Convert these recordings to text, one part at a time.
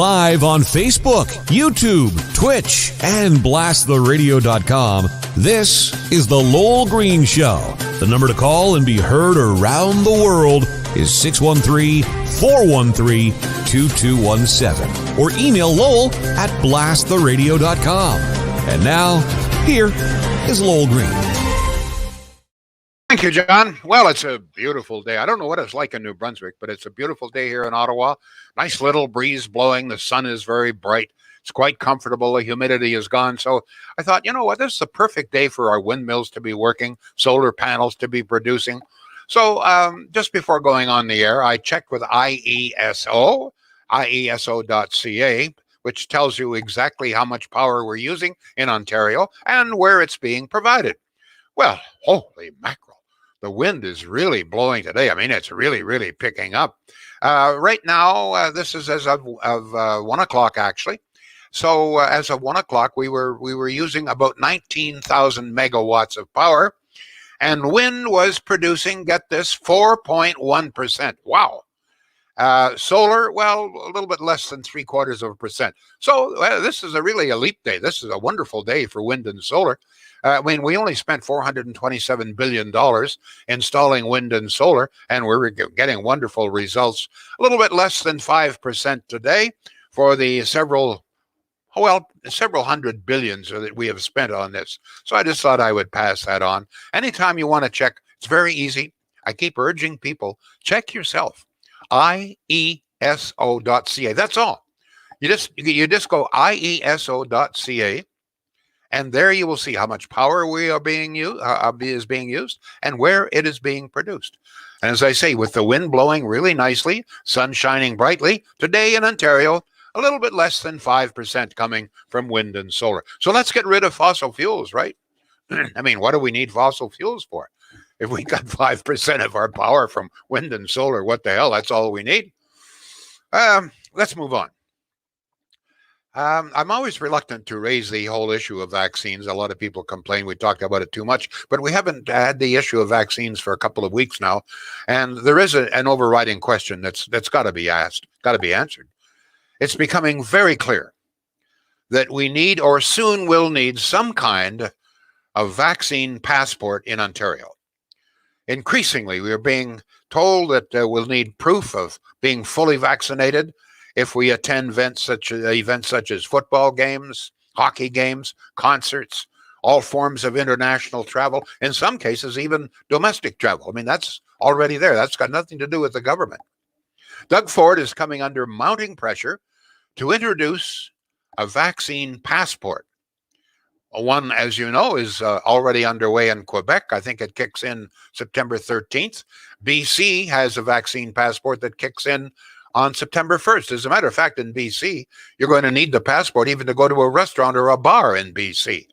live on Facebook, YouTube, Twitch, and blasttheradio.com. This is The Lowell Green Show. The number to call and be heard around the world is 613-413-2217. Or email Lowell at blasttheradio.com. And now, here is Lowell Green. Thank you, John. Well, it's a beautiful day. I don't know what it's like in New Brunswick, but it's a beautiful day here in Ottawa. Nice little breeze blowing. The sun is very bright. It's quite comfortable. The humidity is gone. So I thought, you know what? This is the perfect day for our windmills to be working, solar panels to be producing. So just before going on the air, I checked with IESO.ca, which tells you exactly how much power we're using in Ontario and where it's being provided. Well, holy mackerel. The wind is really blowing today. I mean, it's really, really picking up. Right now, this is as of 1 o'clock, actually. So as of 1 o'clock, we were using about 19,000 megawatts of power, and wind was producing, get this, 4.1%. Wow. Solar, well, a little bit less than 0.75%. So this is really a leap day. This is a wonderful day for wind and solar. I mean, we only spent $427 billion installing wind and solar, and we're getting wonderful results. A little bit less than 5% today for the several hundred billions that we have spent on this. So I just thought I would pass that on. Anytime you want to check, it's very easy. I keep urging people, check yourself. IESO.ca. That's all. You just go IESO.ca. And there you will see how much power is being used and where it is being produced. And as I say, with the wind blowing really nicely, sun shining brightly, today in Ontario, a little bit less than 5% coming from wind and solar. So let's get rid of fossil fuels, right? I mean, what do we need fossil fuels for? If we got 5% of our power from wind and solar, what the hell? That's all we need. Let's move on. I'm always reluctant to raise the whole issue of vaccines. A lot of people complain we talked about it too much, but we haven't had the issue of vaccines for a couple of weeks now. And there is an overriding question that's got to be asked, got to be answered. It's becoming very clear that we need or soon will need some kind of vaccine passport in Ontario. Increasingly, we are being told that we'll need proof of being fully vaccinated if we attend events such as football games, hockey games, concerts, all forms of international travel, in some cases even domestic travel. I mean, that's already there. That's got nothing to do with the government. Doug Ford is coming under mounting pressure to introduce a vaccine passport. One, as you know, is already underway in Quebec. I think it kicks in September 13th. BC has a vaccine passport that kicks in on September 1st. As a matter of fact, in BC, you're going to need the passport even to go to a restaurant or a bar in BC.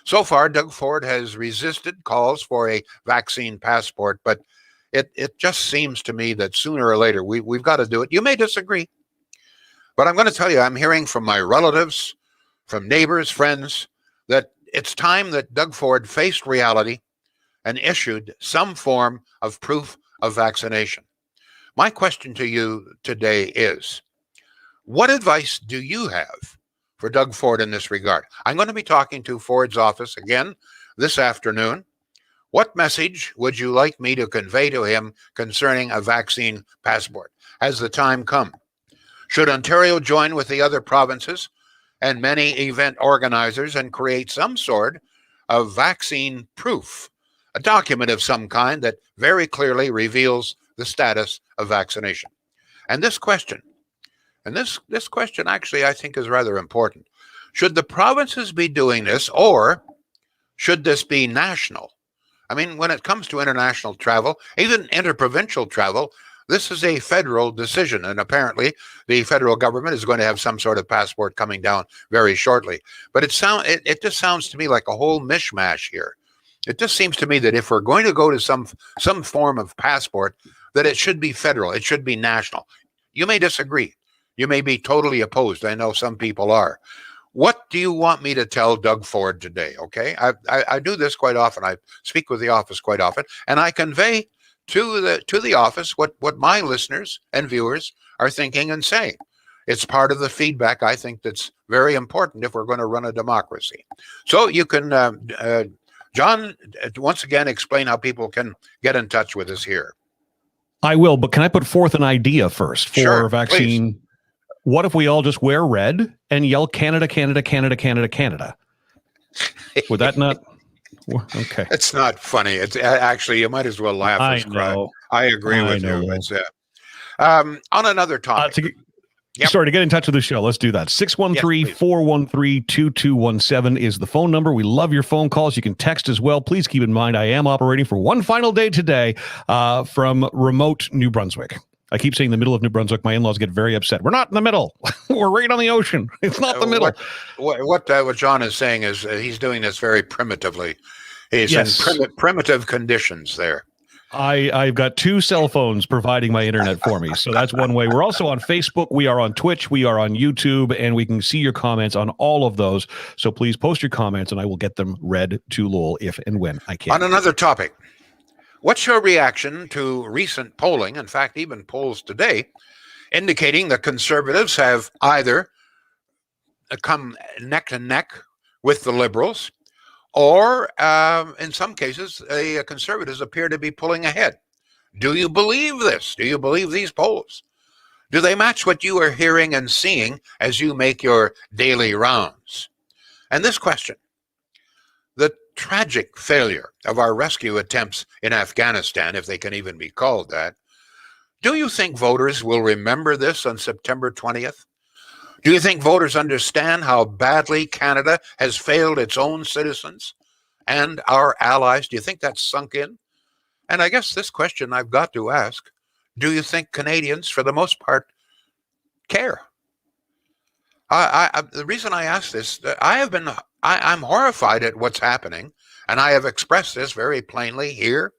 So far, Doug Ford has resisted calls for a vaccine passport, but it just seems to me that sooner or later we've got to do it. You may disagree, but I'm going to tell you, I'm hearing from my relatives, from neighbors, friends, that it's time that Doug Ford faced reality and issued some form of proof of vaccination. My question to you today is, what advice do you have for Doug Ford in this regard? I'm going to be talking to Ford's office again this afternoon. What message would you like me to convey to him concerning a vaccine passport? Has the time come? Should Ontario join with the other provinces and many event organizers and create some sort of vaccine proof, a document of some kind that very clearly reveals the status of vaccination? And this question actually I think is rather important. Should the provinces be doing this, or should this be national? I mean, when it comes to international travel, even interprovincial travel, this is a federal decision, and apparently the federal government is going to have some sort of passport coming down very shortly. But it just sounds to me like a whole mishmash here. It just seems to me that if we're going to go to some form of passport, that it should be federal, it should be national. You may disagree. You may be totally opposed. I know some people are. What do you want me to tell Doug Ford today? Okay, I do this quite often. I speak with the office quite often, and I convey to the office what my listeners and viewers are thinking and saying. It's part of the feedback, I think, that's very important if we're going to run a democracy. So you can, John, once again, explain how people can get in touch with us here. I will, but can I put forth an idea first for Sure, vaccine? please. What if we all just wear red and yell Canada, Canada, Canada, Canada, Canada? Would that not? Okay. It's not funny. It's actually, you might as well laugh as cry. I agree with you. It's, on another topic. Sorry, to get in touch with the show, let's do that. 613-413-2217 is the phone number. We love your phone calls. You can text as well. Please keep in mind, I am operating for one final day today from remote New Brunswick. I keep saying the middle of New Brunswick. My in-laws get very upset. We're not in the middle. We're right on the ocean. It's not the middle. What John is saying is he's doing this very primitively. He's in primitive conditions there. I've got 2 cell phones providing my internet for me. So that's one way. We're also on Facebook. We are on Twitch. We are on YouTube. And we can see your comments on all of those. So please post your comments and I will get them read to Lowell if and when I can. On another topic, what's your reaction to recent polling, in fact, even polls today, indicating that conservatives have either come neck to neck with the Liberals, or in some cases, conservatives appear to be pulling ahead? Do you believe this? Do you believe these polls? Do they match what you are hearing and seeing as you make your daily rounds? And this question, the tragic failure of our rescue attempts in Afghanistan, if they can even be called that, do you think voters will remember this on September 20th? Do you think voters understand how badly Canada has failed its own citizens and our allies? Do you think that's sunk in? And I guess this question I've got to ask, do you think Canadians, for the most part, care? The reason I ask this, I'm horrified at what's happening, and I have expressed this very plainly here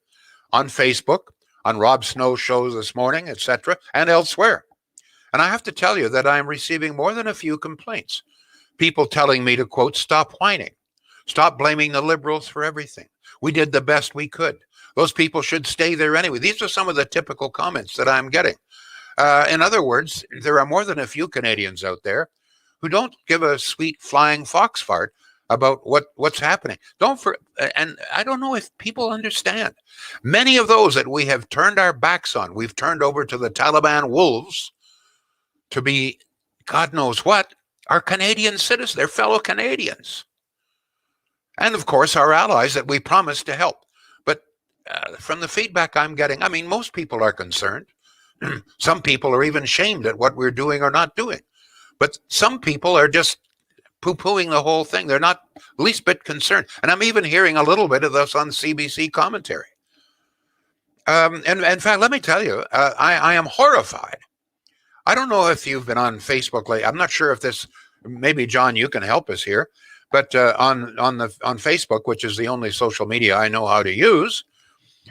on Facebook, on Rob Snow's shows this morning, etc., and elsewhere. And I have to tell you that I'm receiving more than a few complaints. People telling me to, quote, stop whining. Stop blaming the Liberals for everything. We did the best we could. Those people should stay there anyway. These are some of the typical comments that I'm getting. In other words, there are more than a few Canadians out there who don't give a sweet flying fox fart about what's happening. And I don't know if people understand. Many of those that we have turned our backs on, we've turned over to the Taliban wolves to be God knows what, are Canadian citizens, they're fellow Canadians. And of course, our allies that we promised to help. But from the feedback I'm getting, I mean, most people are concerned. Some people are even shamed at what we're doing or not doing. But some people are just poo-pooing the whole thing. They're not least bit concerned. And I'm even hearing a little bit of this on CBC commentary. And in fact, let me tell you, I am horrified. I don't know if you've been on Facebook lately. I'm not sure if this, maybe John, you can help us here. But on Facebook, which is the only social media I know how to use,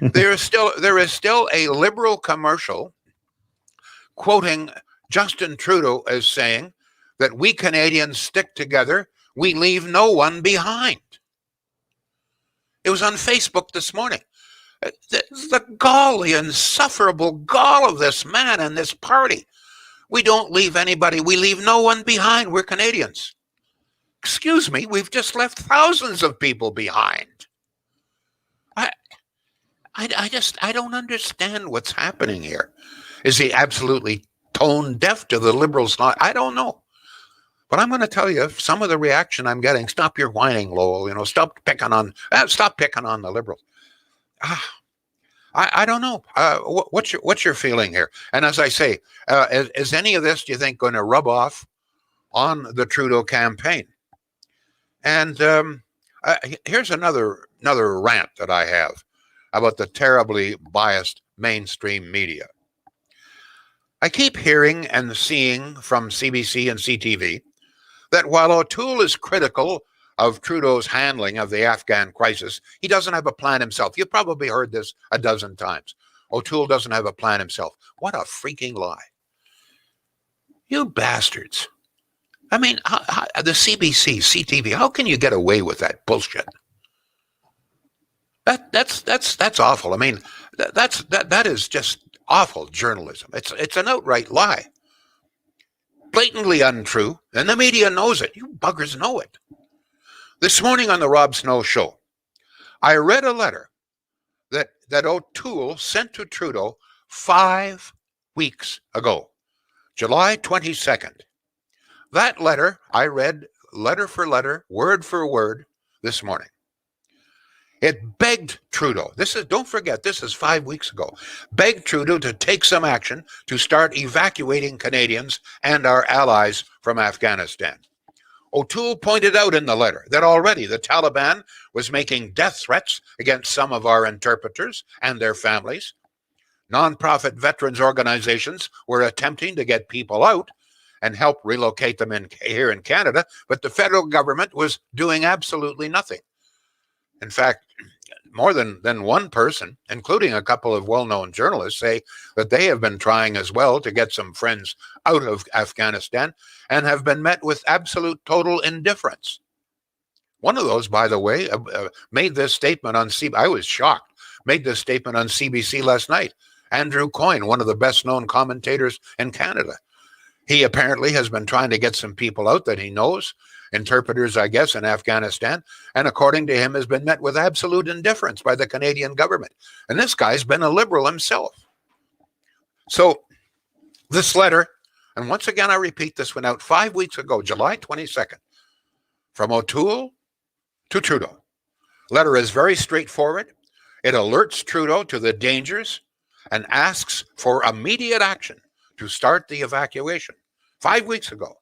there is still a Liberal commercial quoting Justin Trudeau as saying that we Canadians stick together, we leave no one behind. It was on Facebook this morning. The gall, the insufferable gall of this man and this party. We don't leave anybody. We leave no one behind. We're Canadians. Excuse me, we've just left thousands of people behind. I don't understand what's happening here. Is he absolutely tone deaf to the Liberals? I don't know. But I'm going to tell you some of the reaction I'm getting. Stop your whining, Lowell. Stop picking on the Liberals. I don't know. What's your feeling here? And as I say, is any of this, do you think, going to rub off on the Trudeau campaign? And here's another rant that I have about the terribly biased mainstream media. I keep hearing and seeing from CBC and CTV that while O'Toole is critical of Trudeau's handling of the Afghan crisis, he doesn't have a plan himself. You've probably heard this a dozen times. O'Toole doesn't have a plan himself. What a freaking lie. You bastards. I mean, the CBC, CTV, how can you get away with that bullshit? That's awful. I mean, that is just awful journalism. It's an outright lie. blatantly untrue, and the media knows it. You buggers know it. This morning on the Rob Snow Show, I read a letter that O'Toole sent to Trudeau 5 weeks ago, July 22nd. That letter, I read letter for letter, word for word this morning. It begged Trudeau, don't forget, this is 5 weeks ago, begged Trudeau to take some action to start evacuating Canadians and our allies from Afghanistan. O'Toole pointed out in the letter that already the Taliban was making death threats against some of our interpreters and their families. Nonprofit veterans organizations were attempting to get people out and help relocate them here in Canada, but the federal government was doing absolutely nothing. In fact, more than one person, including a couple of well-known journalists, say that they have been trying as well to get some friends out of Afghanistan and have been met with absolute total indifference. One of those, by the way, made this statement on CBC. I was shocked. Made this statement on CBC last night. Andrew Coyne, one of the best-known commentators in Canada. He apparently has been trying to get some people out that he knows, interpreters, I guess, in Afghanistan, and according to him has been met with absolute indifference by the Canadian government. And this guy's been a liberal himself. So this letter, and once again I repeat, this went out 5 weeks ago, July 22nd, from O'Toole to Trudeau. Letter is very straightforward. It alerts Trudeau to the dangers and asks for immediate action to start the evacuation. 5 weeks ago.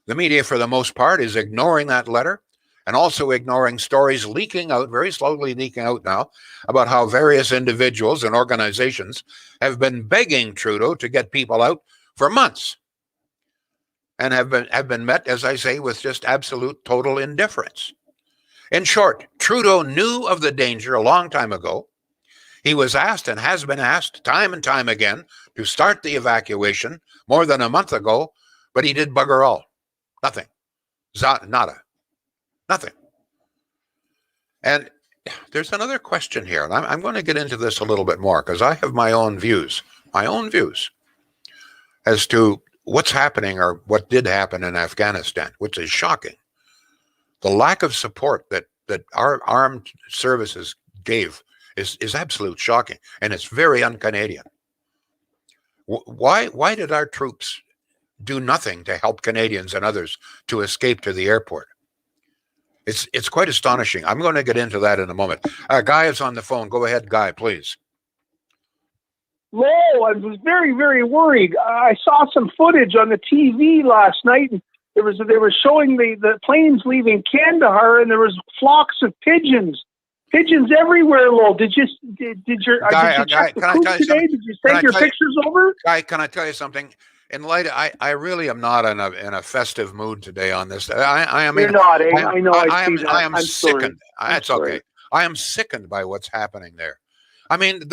The media, for the most part, is ignoring that letter and also ignoring stories leaking out, very slowly leaking out now, about how various individuals and organizations have been begging Trudeau to get people out for months and have been met, as I say, with just absolute total indifference. In short, Trudeau knew of the danger a long time ago. He was asked and has been asked time and time again to start the evacuation more than a month ago, but he did bugger all. Nothing. Nada. Nothing. And there's another question here, and I'm going to get into this a little bit more because I have my own views as to what's happening or what did happen in Afghanistan, which is shocking. The lack of support that our armed services gave is absolute shocking, and it's very un-Canadian. Why did our troops do nothing to help Canadians and others to escape to the airport? It's quite astonishing. I'm going to get into that in a moment. Guy is on the phone. Go ahead, Guy, please. Lowell, I was very, very worried. I saw some footage on the TV last night. And they were showing the planes leaving Kandahar, and there was flocks of pigeons. Pigeons everywhere, Lowell. Did you check the coop today? Did you take your pictures over? Guy, can I tell you something? In light, I really am not in a festive mood today on this. You're not. I know. I am sickened. It's okay. I am sickened by what's happening there. I mean,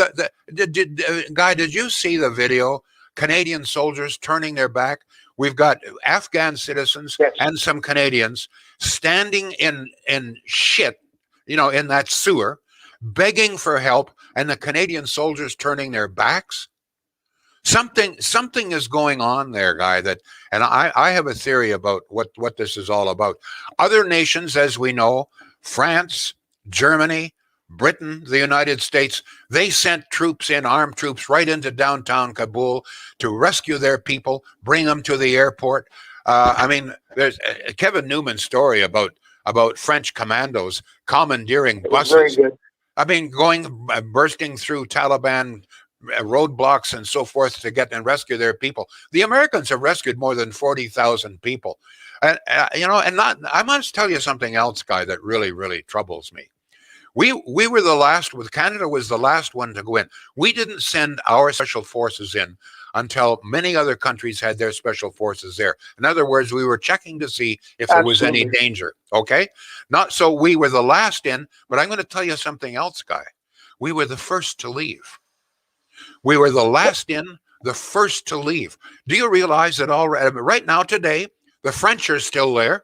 Guy, did you see the video? Canadian soldiers turning their back. We've got Afghan citizens and some Canadians standing in shit, in that sewer, begging for help, and the Canadian soldiers turning their backs. Something is going on there, Guy, and I have a theory about what this is all about. Other nations, as we know, France, Germany, Britain, the United States, they sent armed troops right into downtown Kabul to rescue their people, bring them to the airport. There's Kevin Newman's story about French commandos commandeering buses. Very good. Bursting through Taliban roadblocks and so forth to get and rescue their people. The Americans have rescued more than 40,000 people. And I must tell you something else, Guy, that really, really troubles me. We were the last, Canada was the last one to go in. We didn't send our special forces in until many other countries had their special forces there. In other words, we were checking to see if there was any danger. Okay? Not so we were the last in, but I'm going to tell you something else, Guy. We were the first to leave. We were the last in, the first to leave. Do you realize that right now today, the French are still there?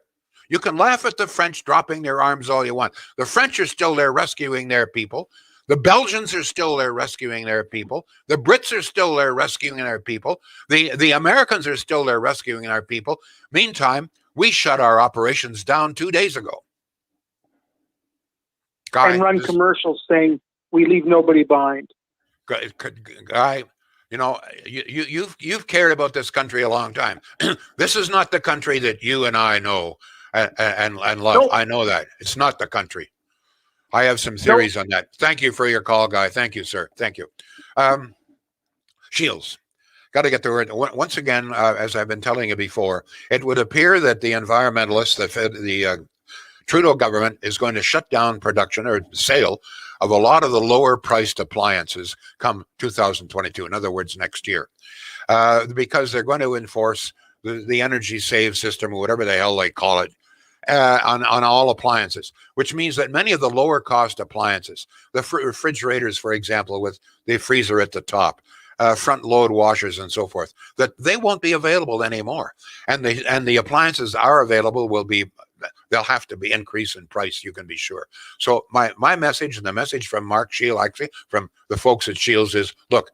You can laugh at the French dropping their arms all you want. The French are still there rescuing their people. The Belgians are still there rescuing their people. The Brits are still there rescuing their people. The Americans are still there rescuing our people. Meantime, we shut our operations down 2 days ago. And run commercials saying we leave nobody behind. Guy, you know, you've cared about this country a long time. This is not the country that you and I know and love. Nope. I know that. It's not the country. I have some theories on that. Thank you for your call, Guy. Thank you, sir. Thank you. Shields. Got to get the word. Once again, as I've been telling you before, it would appear that the environmentalists, the Trudeau government is going to shut down production or sale of a lot of the lower priced appliances come 2022. In other words, next year, because they're going to enforce the energy save system or whatever the hell they call it on all appliances, which means that many of the lower cost appliances, the refrigerators, for example, with the freezer at the top, front load washers and so forth, that they won't be available anymore. And the appliances are available they'll have to be increased in price, you can be sure. So my message, and the message from Mark Shields, actually from the folks at Shields, is, look,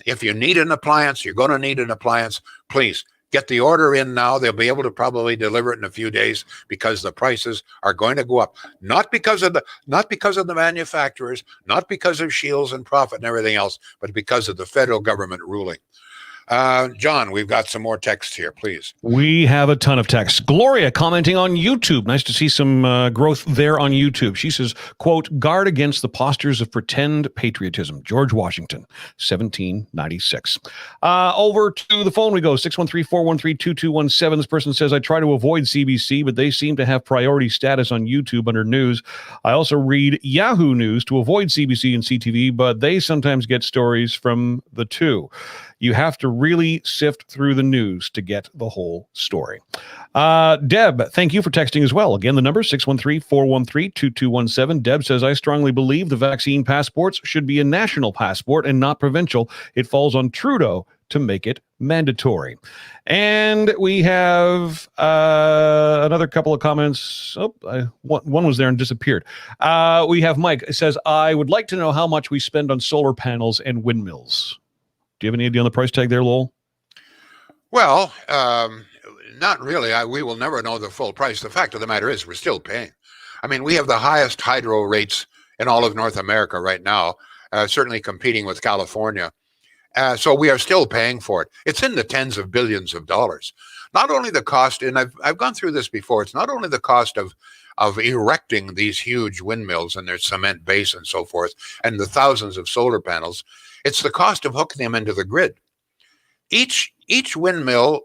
if you need an appliance, you're going to need an appliance, please get the order in now. They'll be able to probably deliver it in a few days because the prices are going to go up. Not because of the manufacturers, not because of Shields and profit and everything else, but because of the federal government ruling. John, we've got some more text here, please. We have a ton of text. Gloria commenting on YouTube. Nice to see some growth there on YouTube. She says, quote, guard against the postures of pretend patriotism. George Washington, 1796. Over to the phone we go, 613-413-2217. This person says, I try to avoid CBC, but they seem to have priority status on YouTube under news. I also read Yahoo News to avoid CBC and CTV, but they sometimes get stories from the two. You have to really sift through the news to get the whole story. Deb, thank you for texting as well. Again, the number 613-413-2217. Deb says, I strongly believe the vaccine passports should be a national passport and not provincial. It falls on Trudeau to make it mandatory. And we have another couple of comments. One was there and disappeared. We have Mike. It says, I would like to know how much we spend on solar panels and windmills. Do you have any idea on the price tag there, Lowell? Well, not really. We will never know the full price. The fact of the matter is we're still paying. I mean, we have the highest hydro rates in all of North America right now, certainly competing with California. So we are still paying for it. It's in the tens of billions of dollars. Not only the cost, and I've gone through this before, it's not only the cost of erecting these huge windmills and their cement base and so forth, and the thousands of solar panels, it's the cost of hooking them into the grid. Each windmill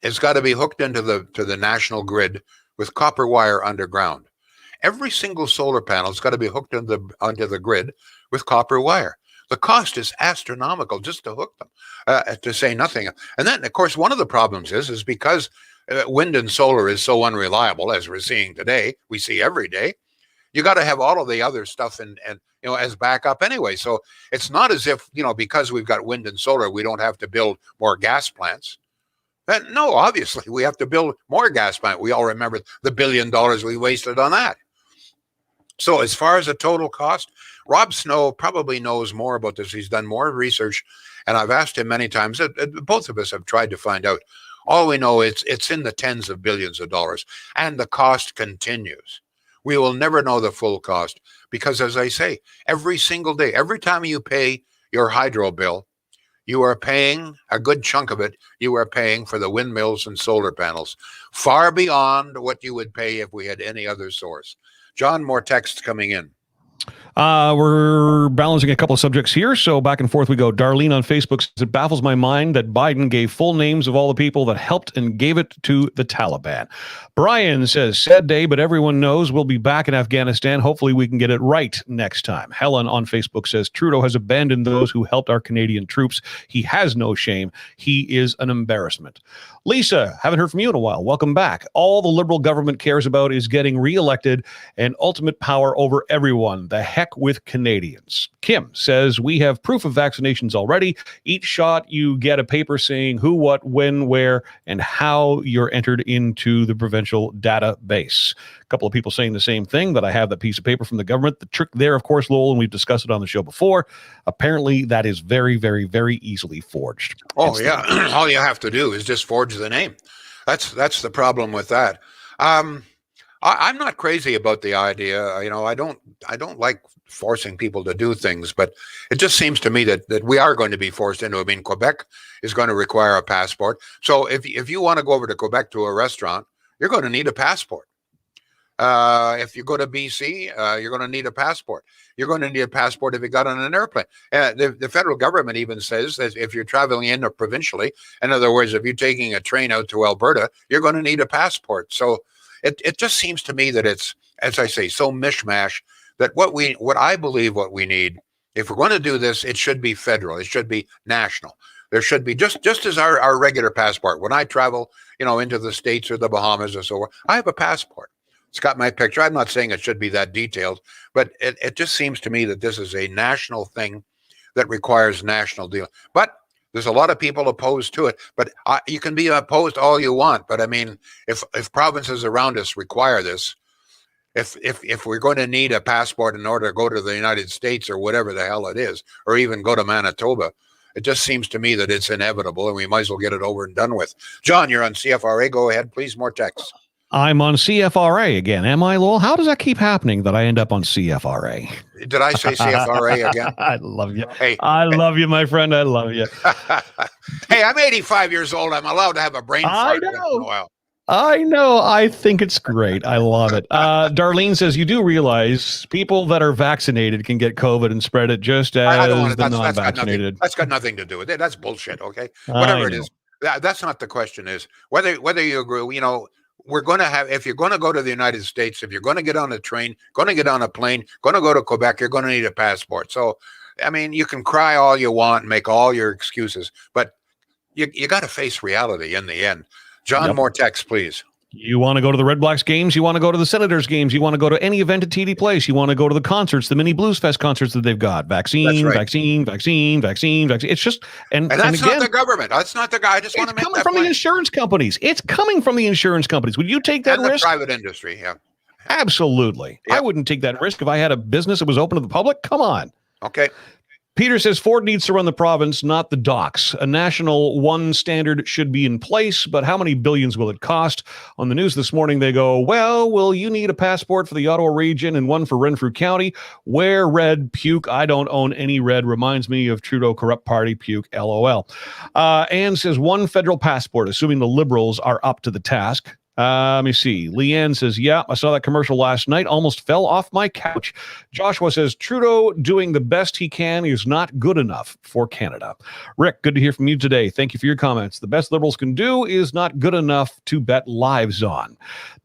has got to be hooked into the national grid with copper wire underground. Every single solar panel has got to be hooked onto the grid with copper wire. The cost is astronomical just to hook them, to say nothing. And then, of course, one of the problems is because wind and solar is so unreliable, as we're seeing today, we see every day, you got to have all of the other stuff and as backup anyway. So it's not as if, because we've got wind and solar, we don't have to build more gas plants. No, obviously we have to build more gas plants. We all remember the $1 billion we wasted on that. So as far as the total cost, Rob Snow probably knows more about this. He's done more research, and I've asked him many times. Both of us have tried to find out. All we know is it's in the tens of billions of dollars, and the cost continues. We will never know the full cost because, as I say, every single day, every time you pay your hydro bill, you are paying a good chunk of it. You are paying for the windmills and solar panels, far beyond what you would pay if we had any other source. John, more text coming in. We're balancing a couple of subjects here, so back and forth we go. Darlene on Facebook says, it baffles my mind that Biden gave full names of all the people that helped and gave it to the Taliban. Brian says, sad day, but everyone knows we'll be back in Afghanistan. Hopefully we can get it right next time. Helen on Facebook says, Trudeau has abandoned those who helped our Canadian troops. He has no shame. He is an embarrassment. Lisa, haven't heard from you in a while. Welcome back. All the Liberal government cares about is getting reelected and ultimate power over everyone. The heck check with Canadians. Kim says, we have proof of vaccinations already. Each shot, you get a paper saying who, what, when, where, and how you're entered into the provincial database. A couple of people saying the same thing, that I have that piece of paper from the government. The trick there, of course, Lowell, and we've discussed it on the show before, apparently that is very, very, very easily forged. Oh, yeah. All you have to do is just forge the name. That's the problem with that. I'm not crazy about the idea. I don't like forcing people to do things, but it just seems to me that we are going to be forced into it. I mean, Quebec is going to require a passport. So if you want to go over to Quebec to a restaurant, you're going to need a passport. If you go to BC, you're going to need a passport. You're going to need a passport if you got on an airplane. The federal government even says that if you're traveling in or provincially, in other words, if you're taking a train out to Alberta, you're going to need a passport. So it just seems to me that it's, as I say, so mishmash that what I believe what we need, if we're going to do this, it should be federal. It should be national. There should be just as our regular passport. When I travel, into the States or the Bahamas or so on, I have a passport. It's got my picture. I'm not saying it should be that detailed, but it just seems to me that this is a national thing that requires national deal. But there's a lot of people opposed to it. But you can be opposed all you want. But I mean, if provinces around us require this, if we're going to need a passport in order to go to the United States or whatever the hell it is, or even go to Manitoba, it just seems to me that it's inevitable, and we might as well get it over and done with. John, you're on CFRA. Go ahead, please. More text. I'm on CFRA again. Am I, Lowell? How does that keep happening that I end up on CFRA? Did I say CFRA again? I love you. Hey, love you, my friend. I love you. Hey, I'm 85 years old. I'm allowed to have a brain fart once in a while. I know. I think it's great. I love it. Darlene says, you do realize people that are vaccinated can get COVID and spread it just as the non-vaccinated. That's got nothing to do with it. That's bullshit, okay? Whatever it is. That's not the question is. Whether you agree, we're going to have, if you're going to go to the United States, if you're going to get on a train, going to get on a plane, going to go to Quebec, you're going to need a passport. So, I mean, you can cry all you want and make all your excuses, but you got to face reality in the end. John, more text, please. You want to go to the Red Blacks games? You want to go to the Senators games? You want to go to any event at TD Place? You want to go to the concerts, the mini Blues Fest concerts that they've got? Vaccine. It's just, and that's again, not the government. That's not the guy. I just want to make that It's coming from the insurance companies. It's coming from the insurance companies. Would you take that and risk? The private industry, yeah. Absolutely. Yep. I wouldn't take that risk if I had a business that was open to the public. Come on. Okay. Peter says Ford needs to run the province, not the docks. A national one standard should be in place, but how many billions will it cost? On the news this morning, they go, well, will you need a passport for the Ottawa region and one for Renfrew County? Wear red, puke. I don't own any red. Reminds me of Trudeau corrupt party, puke, LOL. Anne says one federal passport, assuming the Liberals are up to the task. Let me see. Leanne says, yeah, I saw that commercial last night. Almost fell off my couch. Joshua says, Trudeau doing the best he can is not good enough for Canada. Rick, good to hear from you today. Thank you for your comments. The best Liberals can do is not good enough to bet lives on.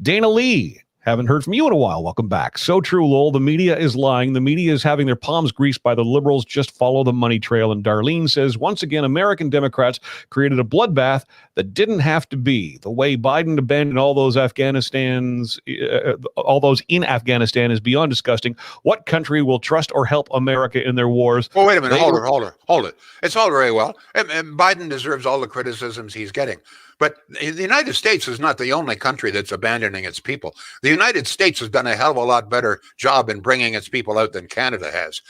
Dana Lee. Haven't heard from you in a while. Welcome back. So true, Lowell. The media is lying. The media is having their palms greased by the Liberals. Just follow the money trail. And Darlene says, once again, American Democrats created a bloodbath that didn't have to be. The way Biden abandoned all those in Afghanistan is beyond disgusting. What country will trust or help America in their wars? Well, wait a minute. Hold it. It's all very well. And Biden deserves all the criticisms he's getting. But the United States is not the only country that's abandoning its people. The United States has done a hell of a lot better job in bringing its people out than Canada has.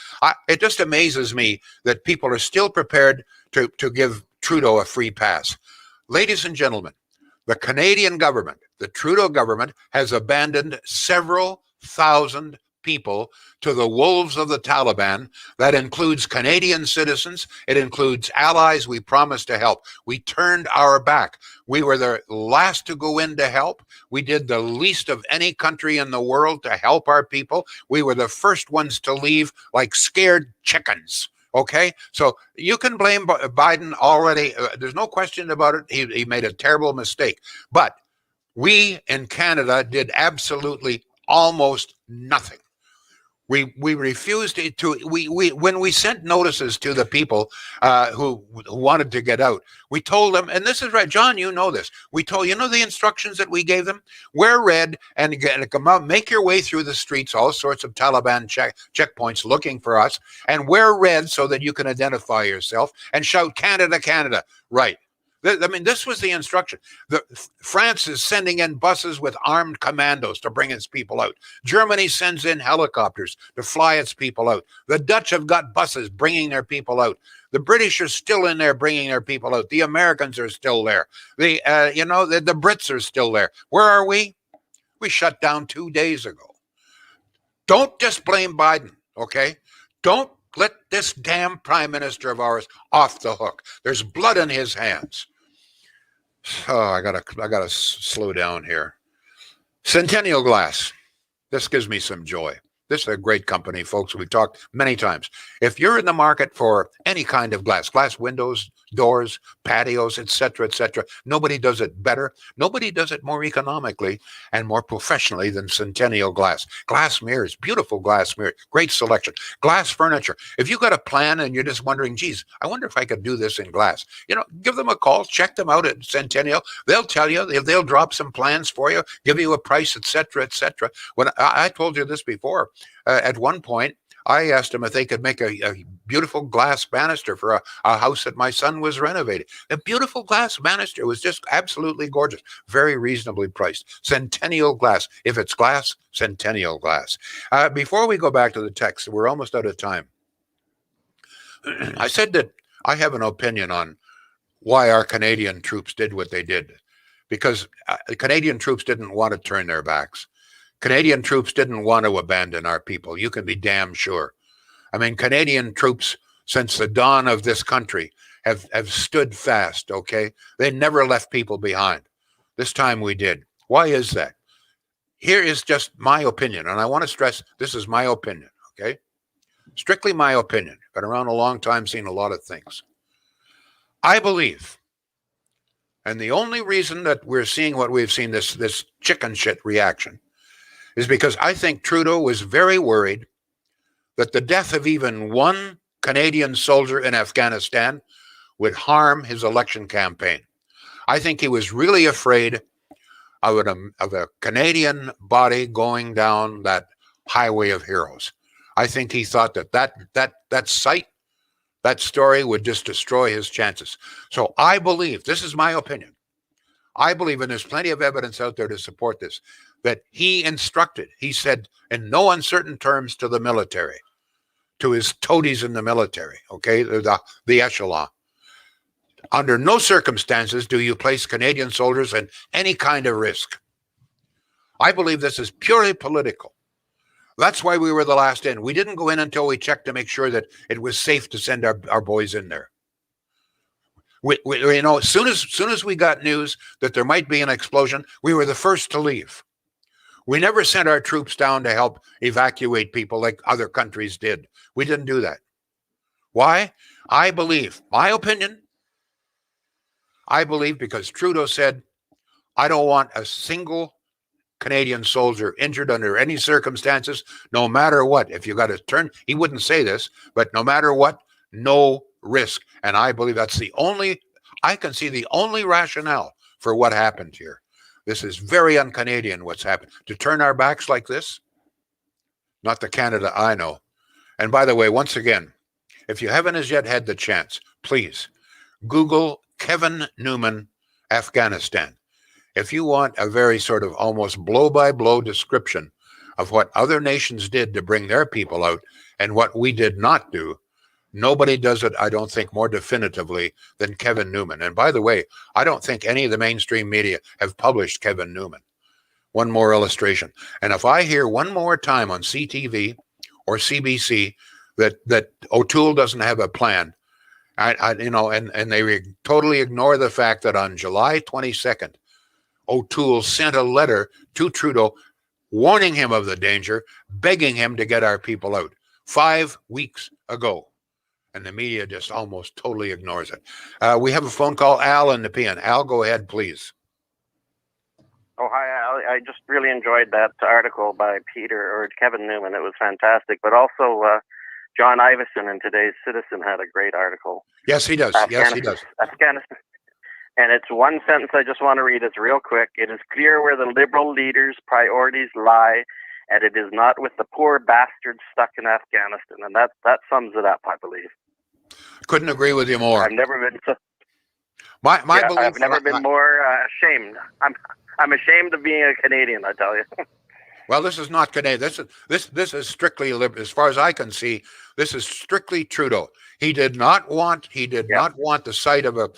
It just amazes me that people are still prepared to give Trudeau a free pass. Ladies and gentlemen, the Canadian government, the Trudeau government, has abandoned several thousand people to the wolves of the Taliban. That includes Canadian citizens. It includes allies we promised to help. We turned our back. We were the last to go in to help. We did the least of any country in the world to help our people. We were the first ones to leave like scared chickens. Okay, so you can blame Biden already. There's no question about it. He made a terrible mistake. But we in Canada did absolutely almost nothing. We refused we when we sent notices to the people who wanted to get out, we told them, and this is right, John, you know this. We told, you know, the instructions that we gave them: wear red and come out, make your way through the streets, all sorts of Taliban checkpoints looking for us, and wear red so that you can identify yourself and shout Canada, Canada. Right. I mean, this was the instruction. France is sending in buses with armed commandos to bring its people out. Germany sends in helicopters to fly its people out. The Dutch have got buses bringing their people out. The British are still in there bringing their people out. The Americans are still there. The Brits are still there. Where are we? We shut down 2 days ago. Don't just blame Biden, okay? Don't let this damn prime minister of ours off the hook. There's blood in his hands. Oh, I gotta slow down here. Centennial Glass. This gives me some joy. This is a great company, folks. We've talked many times. If you're in the market for any kind of glass windows, doors, patios, etc., nobody does it better. Nobody does it more economically and more professionally than Centennial Glass. Glass mirrors, beautiful glass mirrors, great selection. Glass furniture. If you got a plan and you're just wondering, geez, I wonder if I could do this in glass, give them a call, check them out at Centennial. They'll tell you, they'll drop some plans for you, give you a price, etc., etc. When I told you this before, at one point, I asked them if they could make a beautiful glass banister for a house that my son was renovating. A beautiful glass banister was just absolutely gorgeous, very reasonably priced. Centennial Glass. If it's glass, Centennial Glass. Before we go back to the text, we're almost out of time. I said that I have an opinion on why our Canadian troops did what they did, because the Canadian troops didn't want to turn their backs. Canadian troops didn't want to abandon our people. You can be damn sure. I mean, Canadian troops, since the dawn of this country, have stood fast, okay? They never left people behind. This time we did. Why is that? Here is just my opinion, and I want to stress this is my opinion, okay? Strictly my opinion. Been around a long time, seen a lot of things. I believe, and the only reason that we're seeing what we've seen, this chicken shit reaction, is because I think Trudeau was very worried that the death of even one Canadian soldier in Afghanistan would harm his election campaign. I think he was really afraid of a Canadian body going down that highway of heroes. I think he thought that sight, that story would just destroy his chances. So I believe, this is my opinion, I believe, and there's plenty of evidence out there to support this, that he instructed, he said in no uncertain terms to the military, to his toadies in the military, okay, the echelon, under no circumstances do you place Canadian soldiers in any kind of risk. I believe this is purely political. That's why we were the last in. We didn't go in until we checked to make sure that it was safe to send our boys in there. As soon as we got news that there might be an explosion, we were the first to leave. We never sent our troops down to help evacuate people like other countries did. We didn't do that. Why? I believe, my opinion, I believe because Trudeau said, I don't want a single Canadian soldier injured under any circumstances, no matter what. If you got to turn, he wouldn't say this, but no matter what, no risk. And I believe that's I can see the only rationale for what happened here. This is very un-Canadian what's happened. To turn our backs like this, not the Canada I know. And by the way, once again, if you haven't as yet had the chance, please Google Kevin Newman, Afghanistan. If you want a very sort of almost blow-by-blow description of what other nations did to bring their people out and what we did not do, nobody does it, I don't think, more definitively than Kevin Newman. And by the way, I don't think any of the mainstream media have published Kevin Newman. One more illustration. And if I hear one more time on CTV or CBC that O'Toole doesn't have a plan, and they totally ignore the fact that on July 22nd, O'Toole sent a letter to Trudeau warning him of the danger, begging him to get our people out 5 weeks ago. And the media just almost totally ignores it. We have a phone call, Al in the PN. Al, go ahead, please. Oh, hi, Al. I just really enjoyed that article by Kevin Newman. It was fantastic. But also, John Ivison in today's Citizen had a great article. Yes, he does. Afghanistan. And it's one sentence I just want to read. It's real quick. It is clear where the Liberal leaders' priorities lie, and it is not with the poor bastards stuck in Afghanistan. And that sums it up, I believe. Couldn't agree with you more. I've never been so... I've never been more ashamed. I'm ashamed of being a Canadian, I tell you. Well, this is not Canadian. This is strictly, as far as I can see, this is strictly Trudeau. He did not want the sight of a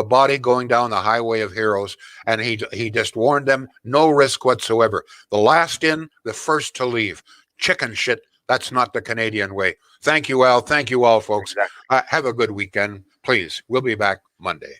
body going down the highway of heroes, and he just warned them, no risk whatsoever. The last in, the first to leave. Chicken shit. That's not the Canadian way. Thank you, Al. Thank you all, folks. Exactly. Have a good weekend, please. We'll be back Monday.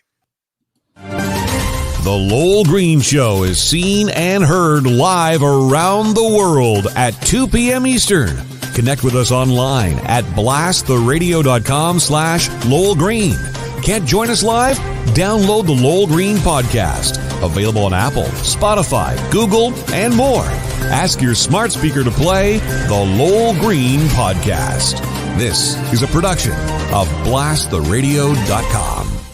The Lowell Green Show is seen and heard live around the world at 2 p.m. Eastern. Connect with us online at blasttheradio.com/Lowell Green. Can't join us live? Download the Lowell Green podcast. Available on Apple, Spotify, Google, and more. Ask your smart speaker to play the Lowell Green podcast. This is a production of blasttheradio.com.